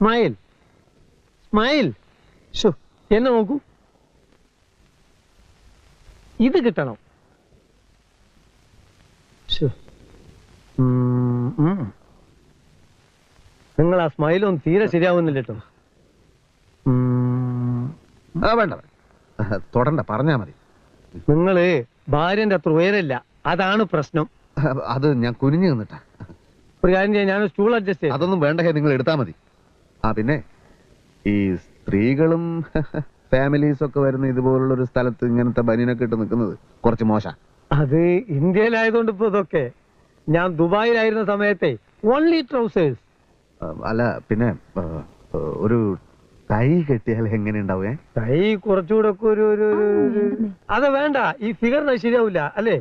Smile smile. Show എന്നെ നോക്കൂ, ഇത് കിട്ടണം. നിങ്ങൾ ആ സ്മൈലൊന്നും തീരെ ശരിയാവുന്നില്ല കേട്ടോ. വേണ്ട, തൊടണ്ട, പറഞ്ഞാ മതി. നിങ്ങള് ഭാര്യന്റെ അത്ര ഉയരല്ല, അതാണ് പ്രശ്നം. അത് ഞാൻ കുനിഞ്ഞു നിന്നിട്ടാ. ഒരു കാര്യം ചെയ്യാൻ, ഞാൻ സ്റ്റൂൾ അഡ്ജസ്റ്റ് ചെയ്യാം. അതൊന്നും വേണ്ട, നിങ്ങൾ എടുത്താൽ മതി. പിന്നെ ഈ സ്ത്രീകളും ഫാമിലീസ് ഒക്കെ വരുന്ന ഇതുപോലുള്ള ഒരു സ്ഥലത്ത് ഇങ്ങനത്തെ ബനിയനൊക്കെ ഇട്ട് നിൽക്കുന്നത് കുറച്ച് മോശം. അത് ഇന്ത്യയിലായതുകൊണ്ട് ഇപ്പൊ ഇതൊക്കെ. ഞാൻ ദുബായിലായിരുന്ന സമയത്തെ ഓൺലി ട്രൗസേഴ്സ്. അല്ല, പിന്നെ ഒരു ടൈ കെട്ടിയാൽ എങ്ങനെ ഉണ്ടാവേ? ടൈ കുറച്ചുകൂടെ ഒക്കെ ഒരു അത് വേണ്ട, ഈ ഫിഗറിന് ശരിയാവില്ല അല്ലേ?